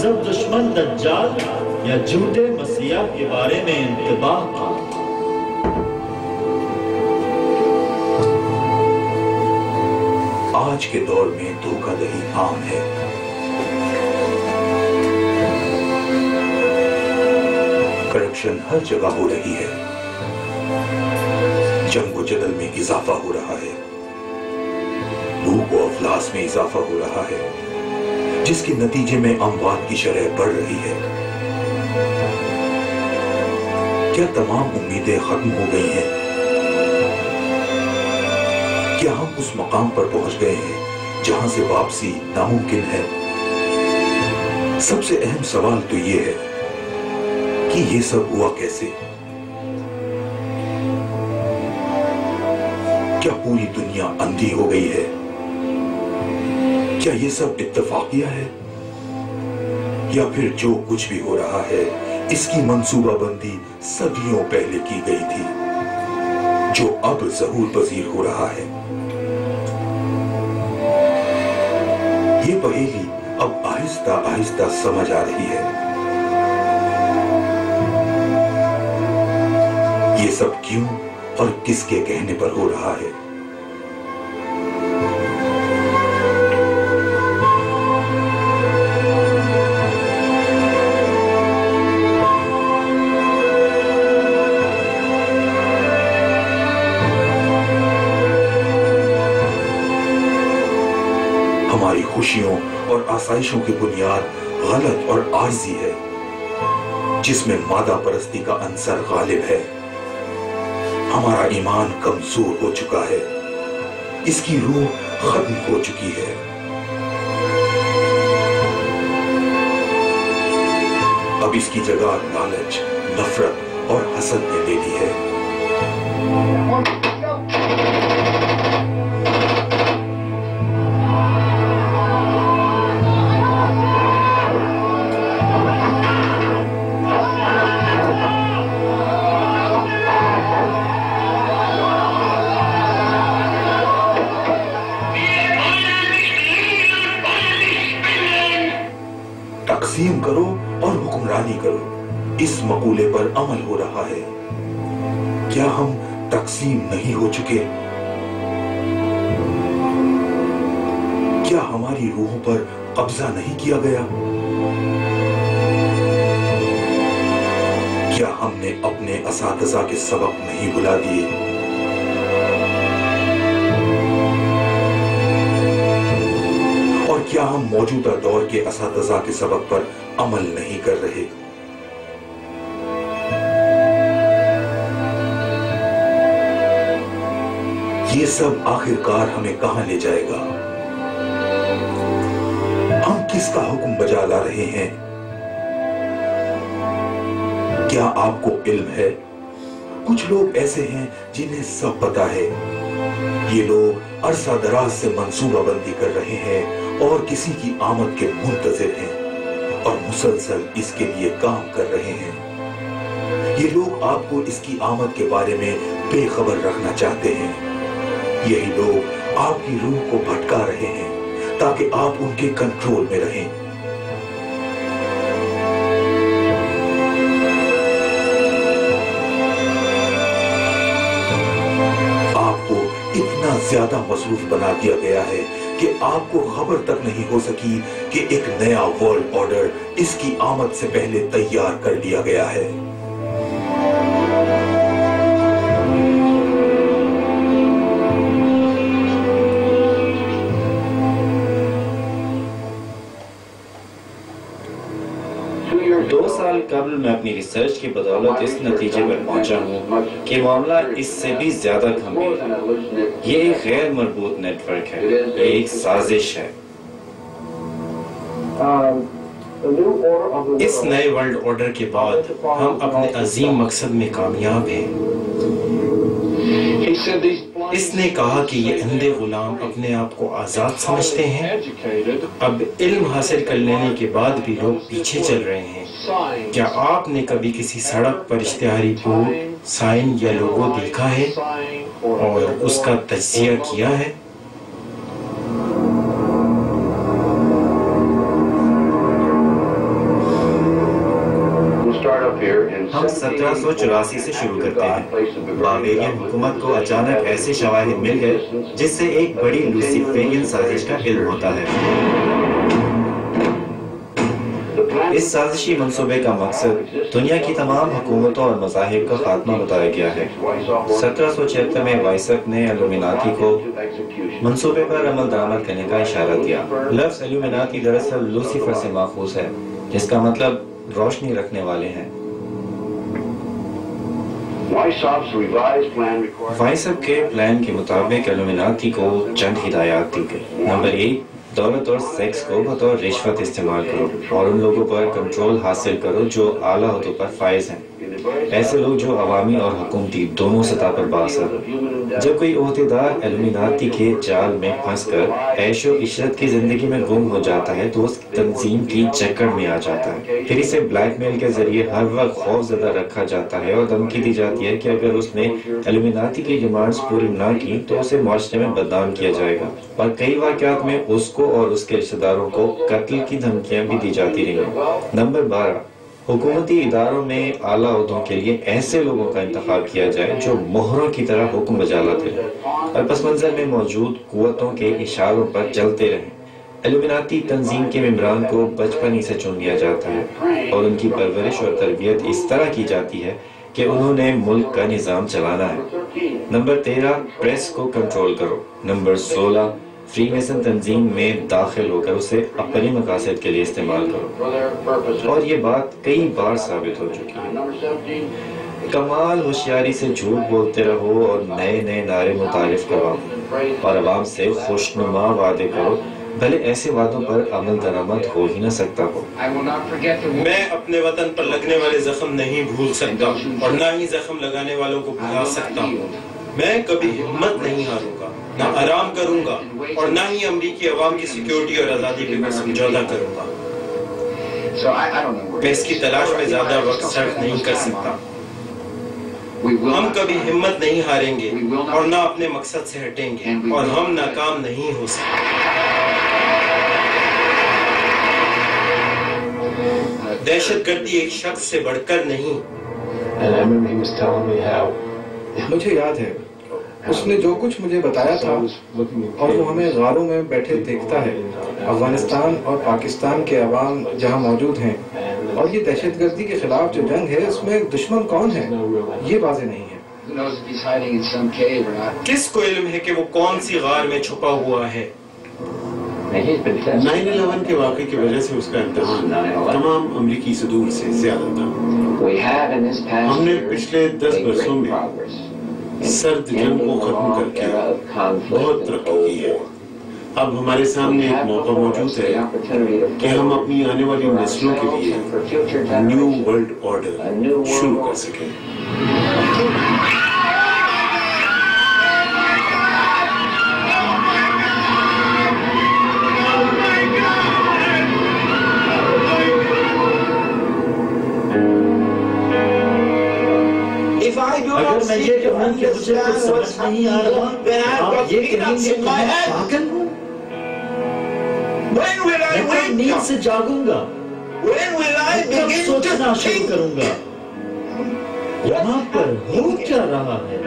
مہذب دشمن دجال یا جھوٹے مسیح کے بارے میں انتباہ کی۔ آج کے دور میں دھوکہ دہی عام ہے۔ کرپشن ہر جگہ ہو رہی ہے، جنگ و جدل میں اضافہ ہو رہا ہے، بھوک و افلاس میں اضافہ ہو رہا ہے، جس کے نتیجے میں اموات کی شرح بڑھ رہی ہے۔ کیا تمام امیدیں ختم ہو گئی ہیں؟ کیا ہم اس مقام پر پہنچ گئے ہیں جہاں سے واپسی ناممکن ہے؟ سب سے اہم سوال تو یہ ہے کہ یہ سب ہوا کیسے؟ کیا پوری دنیا اندھی ہو گئی ہے؟ کیا یہ سب اتفاقیہ ہے؟ یا پھر جو کچھ بھی ہو رہا ہے اس کی منصوبہ بندی صدیوں پہلے کی گئی تھی، جو اب ظہور پذیر ہو رہا ہے؟ یہ پہیلی اب آہستہ آہستہ سمجھ آ رہی ہے۔ یہ سب کیوں اور کس کے کہنے پر ہو رہا ہے؟ ہماری خوشیوں اور آسائشوں کی بنیاد غلط اور عارضی ہے، جس میں مادہ پرستی کا عنصر غالب ہے۔ ہمارا ایمان کمزور ہو چکا ہے، اس کی روح ختم ہو چکی ہے۔ اب اس کی جگہ لالچ، نفرت اور حسد نے لے لی ہے۔ تقسیم کرو اور حکمرانی کرو، اس مقولے پر عمل ہو رہا ہے۔ کیا ہم تقسیم نہیں ہو چکے؟ کیا ہماری روحوں پر قبضہ نہیں کیا گیا؟ کیا ہم نے اپنے اساتذہ کے سبق نہیں بھلا دیے؟ اور کیا ہم موجودہ دور کے اساتذہ کے سبق پر عمل نہیں کر رہے؟ یہ سب آخرکار ہمیں کہاں لے جائے گا؟ ہم کس کا حکم بجا لا رہے ہیں؟ کیا آپ کو علم ہے؟ کچھ لوگ ایسے ہیں جنہیں سب پتا ہے۔ یہ لوگ عرصہ دراز سے منصوبہ بندی کر رہے ہیں اور کسی کی آمد کے منتظر ہیں اور مسلسل اس کے لیے کام کر رہے ہیں۔ یہ لوگ آپ کو اس کی آمد کے بارے میں بے خبر رکھنا چاہتے ہیں۔ یہی لوگ آپ کی روح کو بھٹکا رہے ہیں تاکہ آپ ان کے کنٹرول میں رہیں۔ آپ کو اتنا زیادہ مصروف بنا دیا گیا ہے کہ آپ کو خبر تک نہیں ہو سکی کہ ایک نیا ورلڈ آرڈر اس کی آمد سے پہلے تیار کر لیا گیا ہے۔ دو سال قبل میں اپنی ریسرچ کی بدولت اس نتیجے پر پہنچا ہوں کہ معاملہ اس سے بھی زیادہ گھمبیر ہے۔ یہ ایک غیر مربوط نیٹ ورک ہے، یہ ایک سازش ہے۔ اس نئے ورلڈ آرڈر کے بعد ہم اپنے عظیم مقصد میں کامیاب ہیں۔ اس نے کہا کہ یہ اندھے غلام اپنے آپ کو آزاد سمجھتے ہیں۔ اب علم حاصل کر لینے کے بعد بھی لوگ پیچھے چل رہے ہیں۔ کیا آپ نے کبھی کسی سڑک پر اشتہاری بورڈ، سائن یا لوگو دیکھا ہے اور اس کا تجزیہ کیا ہے؟ ہم 1784 سے شروع کرتے ہیں۔ بابیلین حکومت کو اچانک ایسے شواہد مل گئے جس سے ایک بڑی لوسیفرین سازش کا علم ہوتا ہے۔ اس سازشی منصوبے کا مقصد دنیا کی تمام حکومتوں اور مذاہب کا خاتمہ بتایا گیا ہے۔ 1776 میں وائسک نے ایلومیناتی کو منصوبے پر عمل درآمد کرنے کا اشارہ دیا۔ لفظ ایلومیناتی دراصل لوسیفر سے ماخوذ ہے، جس کا مطلب روشنی رکھنے والے ہیں۔ وائسک کے پلان کے مطابق ایلومیناتی کو چند ہدایات دی گئی۔ نمبر 1، دولت اور سیکس کو بطور رشوت استعمال کرو اور ان لوگوں پر کنٹرول حاصل کرو جو اعلیٰ عہدوں پر فائز ہیں، ایسے لوگ جو عوامی اور حکومتی دونوں سطح پر بااثر ہو۔ جب کوئی عہدیدار ایلومیناتی کے جال میں پھنس کر عیش و عشرت کی زندگی میں گم ہو جاتا ہے تو اس تنظیم کی چکر میں آ جاتا ہے، پھر اسے بلیک میل کے ذریعے ہر وقت خوف زدہ رکھا جاتا ہے اور دھمکی دی جاتی ہے کہ اگر اس نے ایلومیناتی کی ڈیمانڈز پوری نہ کی تو اسے معاشرے میں بدنام کیا جائے گا، اور کئی واقعات میں اس کو اور اس کے رشتہ داروں کو قتل کی دھمکیاں بھی دی جاتی رہی ہیں۔ نمبر 12، حکومتی اداروں میں اعلیٰ عہدوں کے لیے ایسے لوگوں کا انتخاب کیا جائے جو مہروں کی طرح حکم بجا لاتے رہیں اور پس منظر میں موجود قوتوں کے اشاروں پر چلتے رہیں۔ ایلومیناتی تنظیم کے ممبران کو بچپن ہی سے چن لیا جاتا ہے اور ان کی پرورش اور تربیت اس طرح کی جاتی ہے کہ انہوں نے ملک کا نظام چلانا ہے۔ نمبر 13، پریس کو کنٹرول کرو۔ نمبر 16، فری میسن تنظیم میں داخل ہو کر اسے اپنے مقاصد کے لیے استعمال کرو، اور یہ بات کئی بار ثابت ہو چکی ہے۔ کمال ہوشیاری سے جھوٹ بولتے رہو اور نئے نئے نعرے متعارف کرواؤ اور عوام سے خوشنما وعدے کرو، بھلے ایسے وعدوں پر عمل درآمد ہو ہی نہ سکتا ہو۔ میں اپنے وطن پر لگنے والے زخم نہیں بھول سکتا اور نہ ہی زخم لگانے والوں کو بھلا سکتا ہوں۔ میں کبھی ہمت نہیں ہاروں گا، نہ آرام کروں گا اور نہ ہی امریکی عوام کی سیکیورٹی اور آزادی پہ سمجھوتا کروں گا۔ میں اس کی تلاش میں زیادہ وقت صرف نہیں کر سکتا۔ ہم کبھی ہمت نہیں ہاریں گے اور نہ اپنے مقصد سے ہٹیں گے، اور ہم ناکام نہیں ہو سکتے۔ دہشت گردی ایک شخص سے بڑھ کر نہیں۔ مجھے یاد ہے اس نے جو کچھ مجھے بتایا تھا اور وہ ہمیں غاروں میں بیٹھے دیکھتا ہے۔ افغانستان اور پاکستان کے عوام جہاں موجود ہیں اور یہ دہشت گردی کے خلاف جو جنگ ہے اس میں دشمن کون ہے یہ واضح نہیں ہے۔ کس کو علم ہے کہ وہ کون سی غار میں چھپا ہوا ہے؟ 9/11 کے واقعے کی وجہ سے اس کا امتحان تمام امریکی صدور سے زیادہ تھا۔ ہم نے پچھلے 10 برسوں میں سرد جنگ کو ختم کر کے بہت ترقی کی ہے۔ اب ہمارے سامنے ایک موقع موجود ہے کہ ہم اپنی آنے والی نسلوں کے لیے نیو ورلڈ آرڈر شروع کر سکیں۔ اگر میں یہ کہوں کہ مجھے کچھ سمجھ نہیں آ رہا، آپ یہ کہیں گے کہ میں پاگل ہوں؟ میں کب نیند سے جاگوں گا؟ میں کب سوچنا شروع کروں گا؟ یہاں پر ہو کیا رہا ہے؟